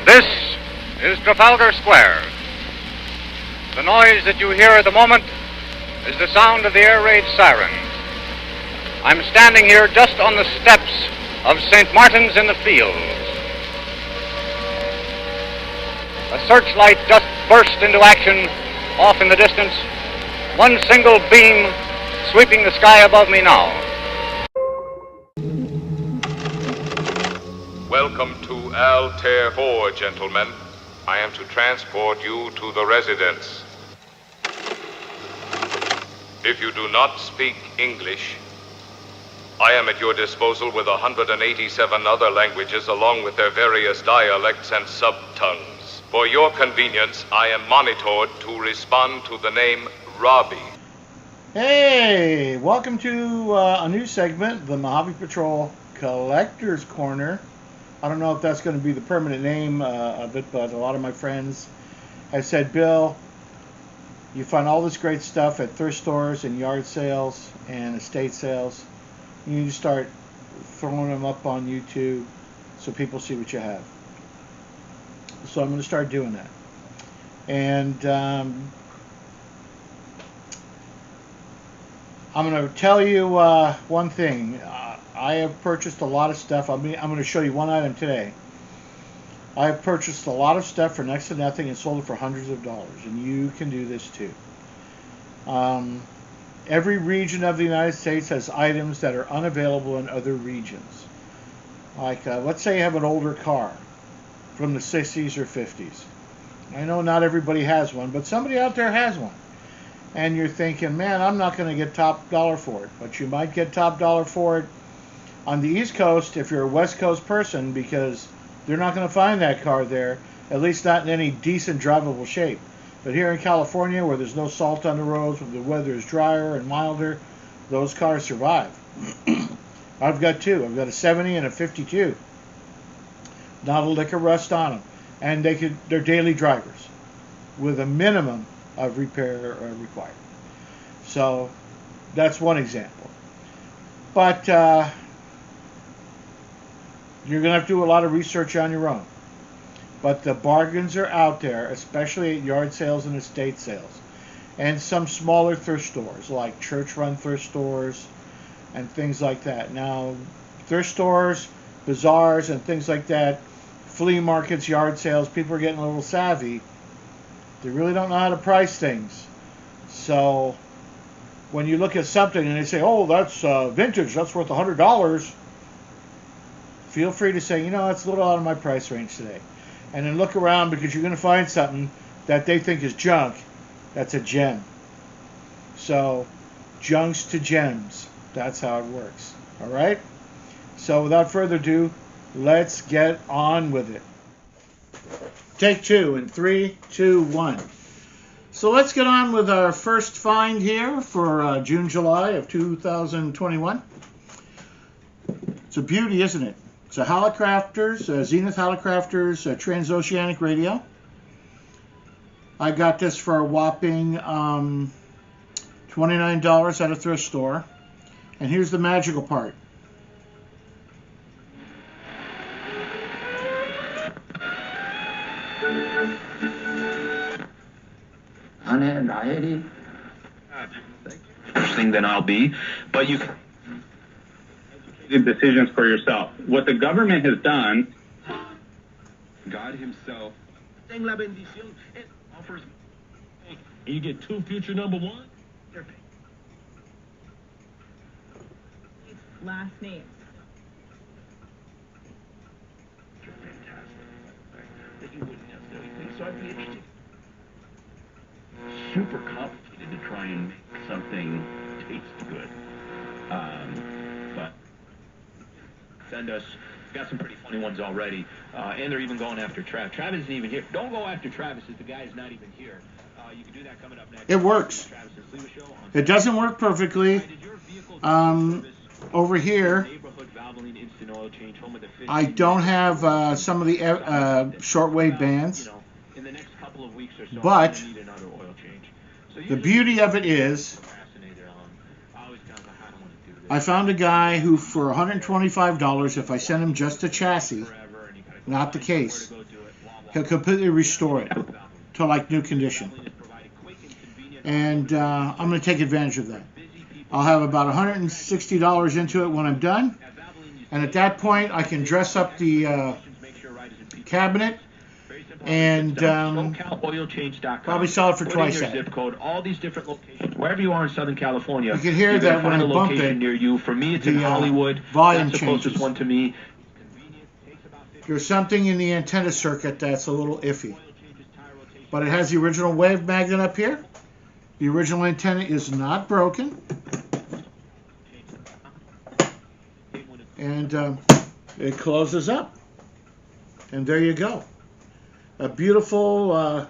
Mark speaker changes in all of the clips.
Speaker 1: This is Trafalgar Square. The noise that you hear at the moment is the sound of the air raid siren. I'm standing here just on the steps of St. Martin's in the Fields. A searchlight just burst into action off in the distance. One single beam sweeping the sky above me now.
Speaker 2: Welcome to Altair 4, gentlemen. I am to transport you to the residence. If you do not speak English, I am at your disposal with 187 other languages along with their various dialects and sub-tongues. For your convenience, I am monitored to respond to the name Robbie.
Speaker 3: Hey, welcome to a new segment, the Mojave Patrol Collector's Corner. I don't know if that's going to be the permanent name of it, but a lot of my friends have said, Bill, you find all this great stuff at thrift stores and yard sales and estate sales. You need to start throwing them up on YouTube so people see what you have. So I'm going to start doing that. And I'm going to tell you one thing. I have purchased a lot of stuff. I'm going to show you one item today. I have purchased a lot of stuff for next to nothing and sold it for hundreds of dollars. And you can do this too. Every region of the United States has items that are unavailable in other regions. Like, let's say you have an older car from the 60s or 50s. I know not everybody has one, but somebody out there has one. And you're thinking, man, I'm not going to get top dollar for it. But you might get top dollar for it on the East Coast if you're a West Coast person, because they're not going to find that car there, at least not in any decent drivable shape. But here in California, where there's no salt on the roads, where the weather is drier and milder, those cars survive. I've got two. I've got a 70 and a 52. Not a lick of rust on them. And they're daily drivers with a minimum of repair required. So that's one example. But you're going to have to do a lot of research on your own. But the bargains are out there, especially at yard sales and estate sales. And some smaller thrift stores, like church-run thrift stores and things like that. Now, thrift stores, bazaars, and things like that, flea markets, yard sales, people are getting a little savvy. They really don't know how to price things. So when you look at something and they say, oh, that's vintage, that's worth $100, feel free to say, it's a little out of my price range today. And then look around, because you're going to find something that they think is junk that's a gem. So junks to gems. That's how it works. All right? So without further ado, let's get on with it. Take two in 3, 2, 1. So let's get on with our first find here for June, July of 2021. It's a beauty, isn't it? It's a Hallicrafters, Zenith Hallicrafters transoceanic radio. I got this for a whopping $29 at a thrift store. And here's the magical part.
Speaker 4: Interesting than I'll be, but you can decisions for yourself. What the government has done, God himself offers.
Speaker 5: You get 2 future number 1.
Speaker 6: Last name.
Speaker 5: You're fantastic. That you wouldn't necessarily think, so I'd be interested. Super complicated to try and make something taste good. But send us. Got some pretty funny ones already, and they're even going after Travis. Travis isn't even here. Don't go after Travis if the guy's not even here. You can do that coming up next.
Speaker 3: It works. It doesn't work perfectly. Over here, I don't have some of the shortwave bands, but the beauty of it is I found a guy who, for $125, if I sent him just a chassis, not the case, he'll completely restore it to like new condition. And I'm going to take advantage of that. I'll have about $160 into it when I'm done. And at that point, I can dress up the cabinet and probably sell it for twice that.
Speaker 5: Zip code, all these different locations, wherever you are in Southern California.
Speaker 3: You can hear that when I bump it.
Speaker 5: Near you. For me, it's in Hollywood.
Speaker 3: Volume
Speaker 5: That's the closest
Speaker 3: changes.
Speaker 5: one to me.
Speaker 3: There's something in the antenna circuit that's a little iffy. But it has the original wave magnet up here. The original antenna is not broken. And it closes up. And there you go. A beautiful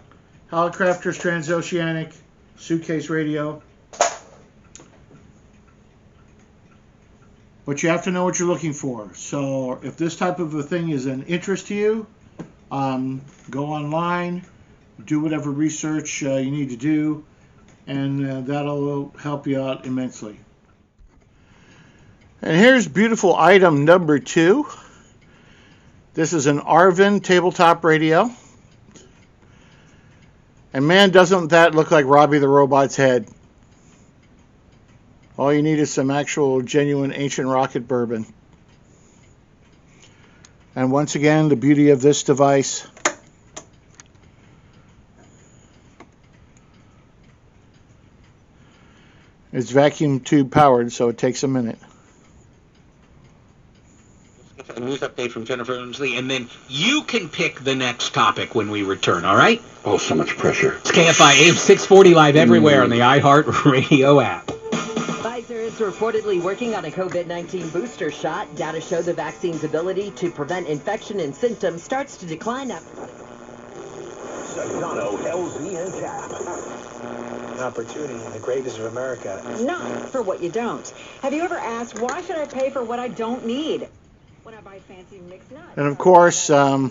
Speaker 3: Hallicrafters transoceanic suitcase radio. But you have to know what you're looking for. So if this type of a thing is an interest to you, go online, do whatever research you need to do, and that'll help you out immensely. And here's beautiful item number 2. This is an Arvin tabletop radio. And man, doesn't that look like Robbie the Robot's head. All you need is some actual genuine ancient rocket bourbon. And once again, the beauty of this device. It's vacuum tube powered, so it takes a minute.
Speaker 6: A news update from Jennifer Inslee, and then you can pick the next topic when we return, all right?
Speaker 7: Oh, so much pressure.
Speaker 6: It's KFI AM 640 live everywhere on the iHeart Radio app.
Speaker 8: Pfizer is reportedly working on a COVID-19 booster shot. Data show the vaccine's ability to prevent infection and symptoms starts to decline after.
Speaker 9: Sedano, LZ, and Cap. An opportunity in the greatest of America.
Speaker 10: Not for what you don't. Have you ever asked, why should I pay for what I don't need? When I buy fancy mixed nuts.
Speaker 3: And of course, a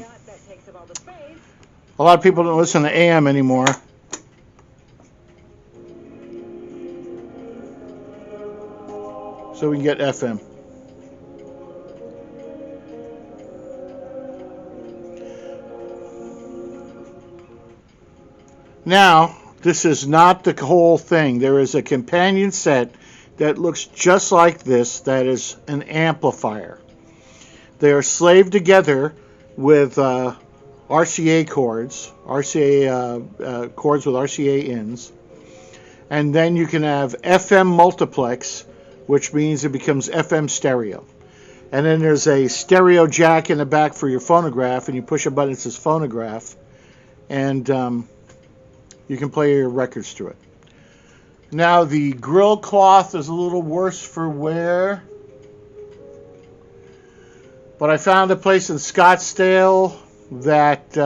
Speaker 3: lot of people don't listen to AM anymore. So we can get FM. Now, this is not the whole thing. There is a companion set that looks just like this that is an amplifier. They are slaved together with RCA cords, cords with RCA ins. And then you can have FM multiplex, which means it becomes FM stereo. And then there's a stereo jack in the back for your phonograph, and you push a button that says phonograph, and you can play your records through it. Now the grill cloth is a little worse for wear, but I found a place in Scottsdale that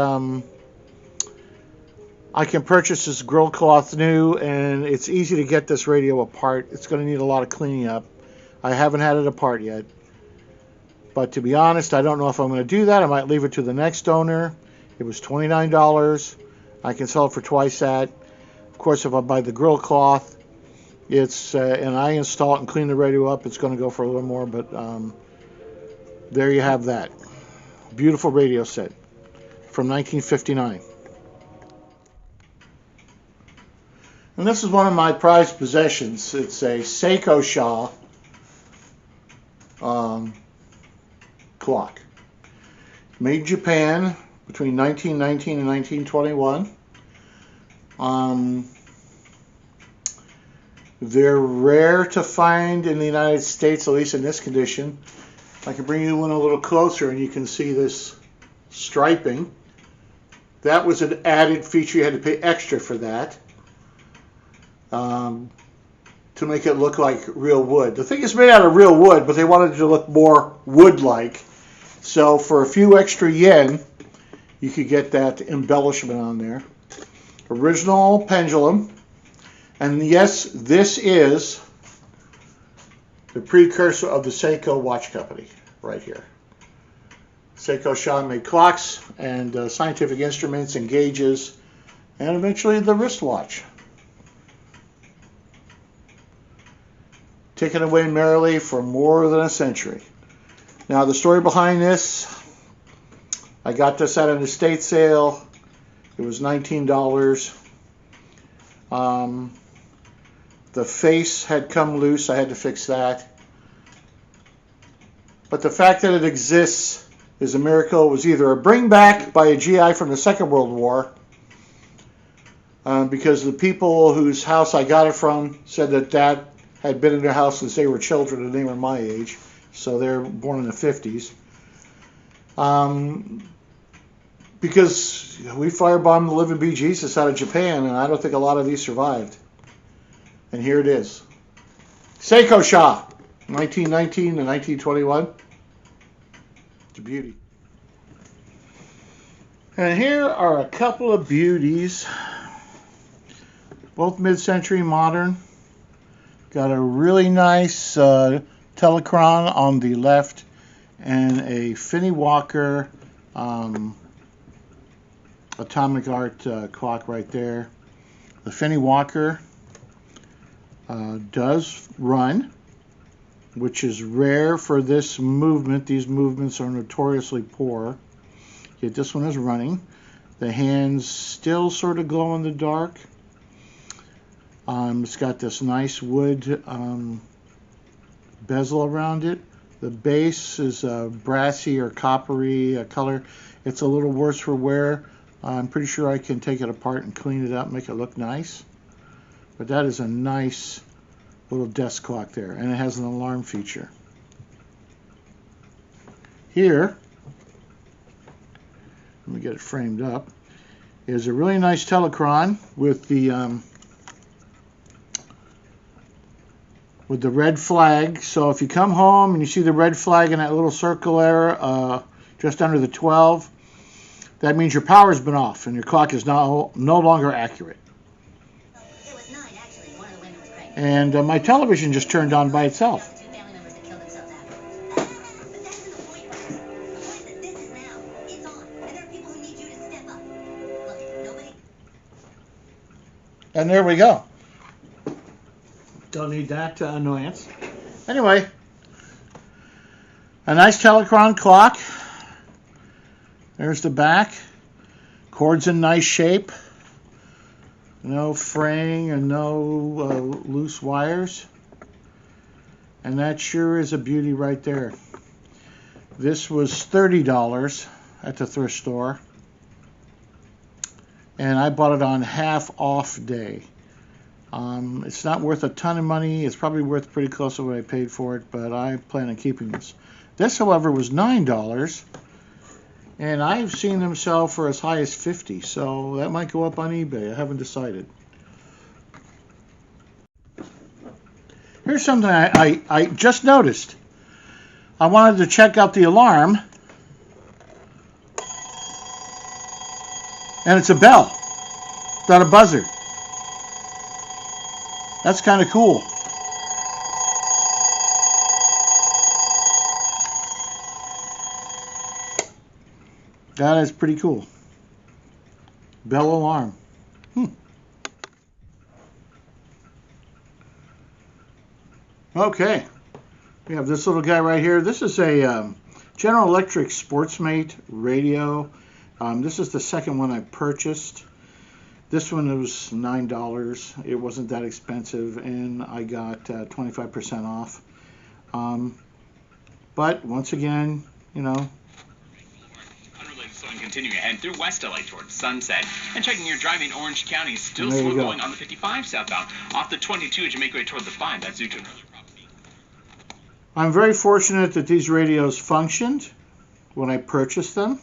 Speaker 3: I can purchase this grill cloth new, and it's easy to get this radio apart. It's going to need a lot of cleaning up. I haven't had it apart yet. But to be honest, I don't know if I'm going to do that. I might leave it to the next owner. It was $29. I can sell it for twice that. Of course, if I buy the grill cloth, and I install it and clean the radio up, it's going to go for a little more. But there you have that. Beautiful radio set from 1959. And this is one of my prized possessions. It's a Seiko Shaw clock. Made in Japan between 1919 and 1921. They're rare to find in the United States, at least in this condition. I can bring you in a little closer and you can see this striping. That was an added feature. You had to pay extra for that. To make it look like real wood. The thing is made out of real wood, but they wanted it to look more wood-like. So for a few extra yen, you could get that embellishment on there. Original pendulum. And yes, this is the precursor of the Seiko watch company right here. Seiko Shaw made clocks and scientific instruments and gauges, and eventually the wristwatch. Taken away merrily for more than a century. Now the story behind this, I got this at an estate sale. It was $19. The face had come loose. I had to fix that. But the fact that it exists is a miracle. It was either a bring back by a GI from the Second World War, because the people whose house I got it from said that had been in their house since they were children and they were my age. So they're born in the 50s. Because we firebombed the living bejesus out of Japan, and I don't think a lot of these survived. And here it is. Seiko Sha, 1919 to 1921. It's a beauty. And here are a couple of beauties. Both mid-century modern. Got a really nice telechron on the left and a Finney Walker atomic art clock right there. The Finney Walker does run, which is rare for this movement. These movements are notoriously poor. Yet this one is running. The hands still sort of glow in the dark. It's got this nice wood bezel around it. The base is a brassy or coppery color. It's a little worse for wear. I'm pretty sure I can take it apart and clean it up, make it look nice. But that is a nice little desk clock there, and it has an alarm feature. Here, let me get it framed up, is a really nice telechron with the red flag. So if you come home and you see the red flag in that little circle there, just under the 12, that means your power's been off and your clock is no longer accurate. And my television just turned on by itself. And there we go. Don't need that annoyance. Anyway, a nice telechron clock. There's the back. Cord's in nice shape. No fraying and no loose wires. And that sure is a beauty right there. This was $30 at the thrift store. And I bought it on half off day. It's not worth a ton of money. It's probably worth pretty close to what I paid for it, but I plan on keeping this. This, however, was $9. And I've seen them sell for as high as $50, so that might go up on eBay. I haven't decided. Here's something I just noticed. I wanted to check out the alarm, and it's a bell, not a buzzer. That's kind of cool. That is pretty cool. Bell alarm. Okay. We have this little guy right here. This is a General Electric Sportsmate radio. This is the second one I purchased. This one was $9. It wasn't that expensive, and I got 25% off. But once again, you know,
Speaker 7: continuing ahead through West LA towards Sunset, and checking your driving, Orange County is still slow going on the 55 southbound off the 22 as you make your way toward the 5. That's due to another property.
Speaker 3: I'm very fortunate that these radios functioned when I purchased them,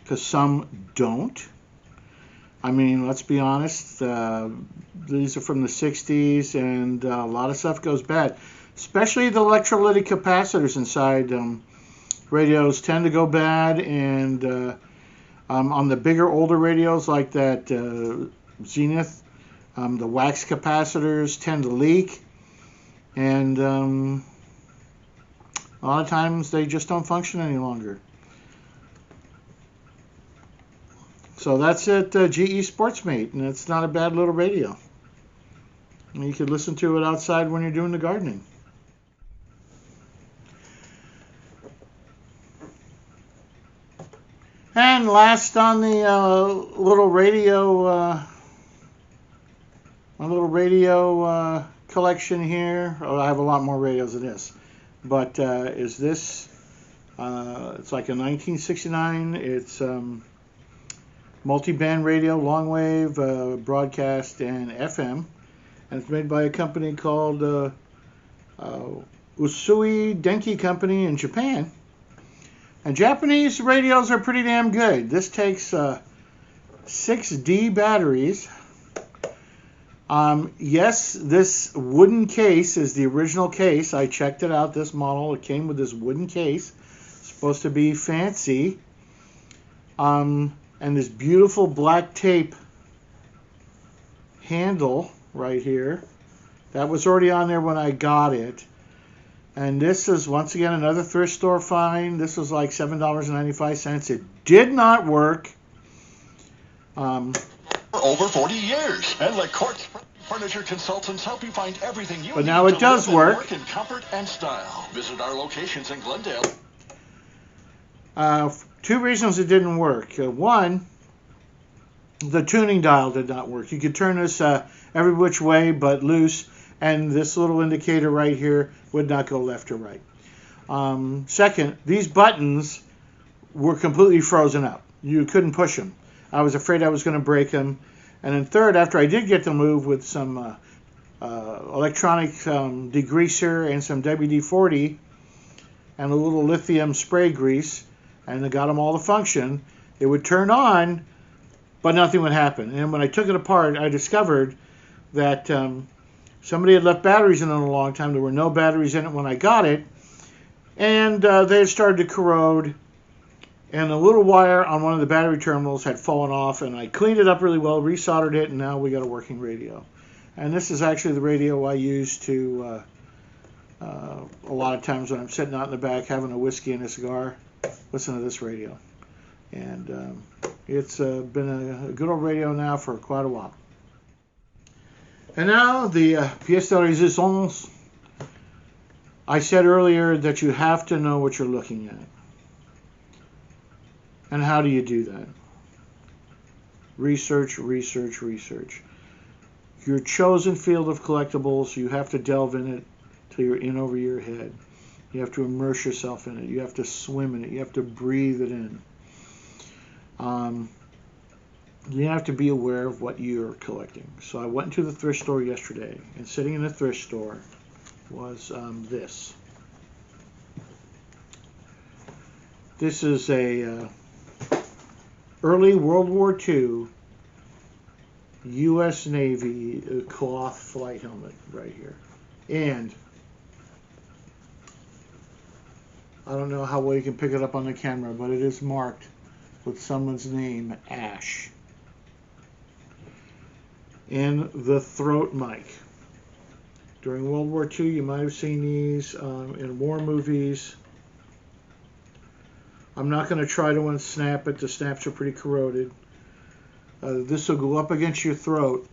Speaker 3: because some don't. I mean, let's be honest, these are from the 60s, and a lot of stuff goes bad, especially the electrolytic capacitors inside. Radios tend to go bad, and on the bigger, older radios like that Zenith, the wax capacitors tend to leak, and a lot of times they just don't function any longer. So that's it, GE Sportsmate, and it's not a bad little radio. And you could listen to it outside when you're doing the gardening. And last on the little radio, my little radio collection here. Oh, I have a lot more radios than this, but is this? It's like a 1969. It's multi-band radio, long wave, broadcast, and FM, and it's made by a company called Usui Denki Company in Japan. And Japanese radios are pretty damn good. This takes 6D batteries. Yes, this wooden case is the original case. I checked it out, this model. It came with this wooden case. It's supposed to be fancy. And this beautiful black tape handle right here. That was already on there when I got it. And this is, once again, another thrift store find. This was like $7.95. It did not work.
Speaker 11: For over 40 years. And LeCourt's Furniture Consultants help you find everything you
Speaker 3: but
Speaker 11: need
Speaker 3: now it
Speaker 11: to
Speaker 3: does
Speaker 11: live and
Speaker 3: work.
Speaker 11: work in comfort and style. Visit our locations in Glendale.
Speaker 3: Two reasons it didn't work. One, the tuning dial did not work. You could turn this every which way but loose, and this little indicator right here would not go left or right. Second, these buttons were completely frozen up. You couldn't push them. I was afraid I was going to break them. And then third, after I did get them moved with some electronic degreaser and some WD-40 and a little lithium spray grease, and I got them all to function, it would turn on, but nothing would happen. And when I took it apart, I discovered that somebody had left batteries in it a long time. There were no batteries in it when I got it, and they had started to corrode, and a little wire on one of the battery terminals had fallen off, and I cleaned it up really well, resoldered it, and now we got a working radio. And this is actually the radio I use to a lot of times when I'm sitting out in the back having a whiskey and a cigar, listen to this radio. And it's been a good old radio now for quite a while. And now the pièce de résistance. I said earlier that you have to know what you're looking at. And how do you do that? Research, research, research. Your chosen field of collectibles, you have to delve in it till you're in over your head. You have to immerse yourself in it. You have to swim in it. You have to breathe it in. You have to be aware of what you're collecting. So I went to the thrift store yesterday, and sitting in the thrift store was this. This is a early World War II U.S. Navy cloth flight helmet right here. And I don't know how well you can pick it up on the camera, but it is marked with someone's name, Ash. And the throat mic. During World War II, you might have seen these in war movies. I'm not going to try to unsnap it. The snaps are pretty corroded. This will go up against your throat,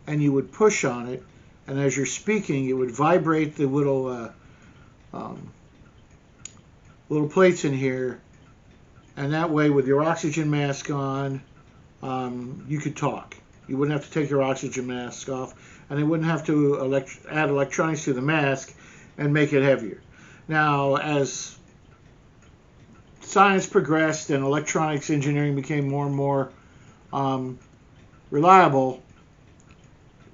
Speaker 3: and you would push on it, and as you're speaking, it would vibrate the little plates in here, and that way, with your oxygen mask on, you could talk. You wouldn't have to take your oxygen mask off, and they wouldn't have to add electronics to the mask and make it heavier. Now, as science progressed and electronics engineering became more and more reliable,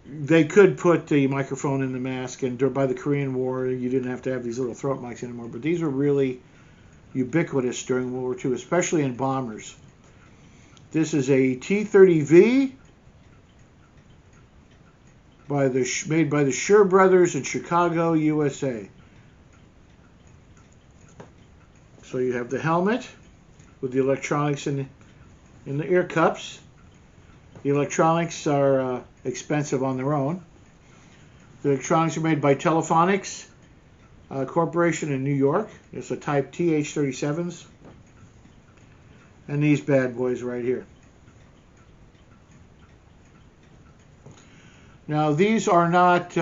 Speaker 3: they could put the microphone in the mask, and by the Korean War, you didn't have to have these little throat mics anymore. But these were really ubiquitous during World War II, especially in bombers. This is a T-30V made by the Shure brothers in Chicago, USA. So you have the helmet with the electronics in the ear cups. The electronics are expensive on their own. The electronics are made by Telephonics Corporation in New York. It's a Type TH-37s. And these bad boys right here. Now these are not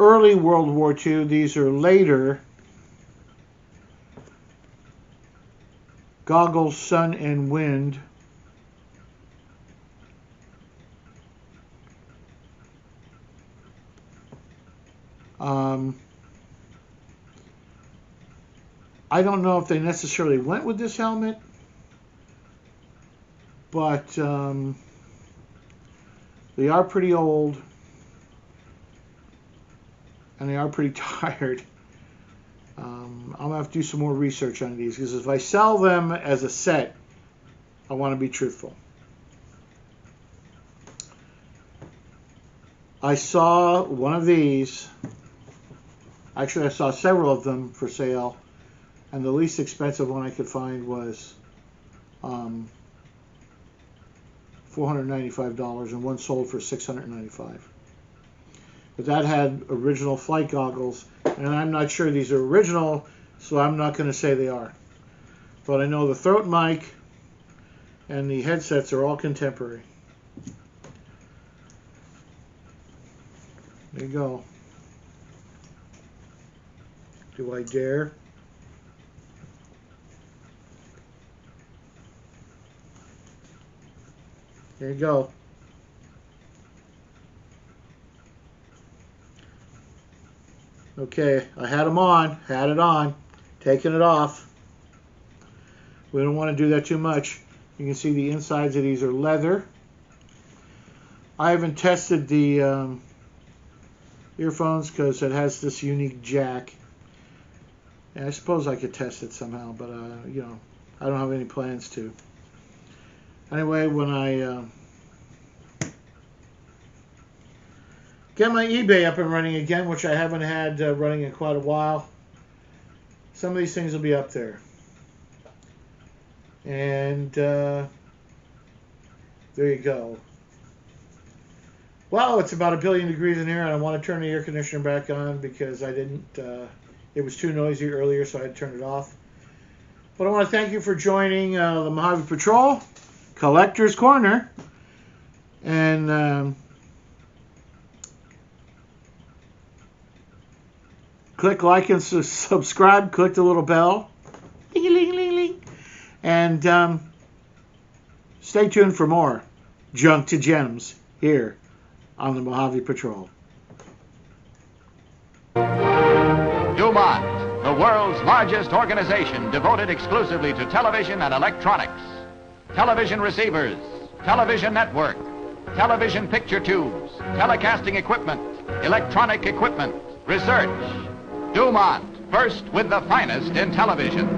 Speaker 3: early World War II. These are later. goggles, sun and wind. I don't know if they necessarily went with this helmet, but they are pretty old and they are pretty tired. I'm going to have to do some more research on these, because if I sell them as a set, I want to be truthful. I saw one of these. Actually, I saw several of them for sale, and the least expensive one I could find was $495, and one sold for $695. But that had original flight goggles, and I'm not sure these are original, so I'm not going to say they are. But I know the throat mic and the headsets are all contemporary. There you go. Do I dare? There you go. Okay, I had them on, had it on, taking it off. We don't want to do that too much. You can see the insides of these are leather. I haven't tested the earphones because it has this unique jack. And I suppose I could test it somehow, but you know, I don't have any plans to. Anyway, when I get my eBay up and running again, which I haven't had running in quite a while, some of these things will be up there. And there you go. Well, it's about 1 billion degrees in here, and I want to turn the air conditioner back on because I didn't. It was too noisy earlier, so I had to turn it off. But I want to thank you for joining the Mojave Patrol Collector's Corner. And click like and subscribe. Click the little bell. Ding-a-ling-a-ling-a-ling. And stay tuned for more Junk to Gems here on the Mojave Patrol.
Speaker 12: DuMont, the world's largest organization devoted exclusively to television and electronics. Television receivers, television network, television picture tubes, telecasting equipment, electronic equipment, research. DuMont, first with the finest in television.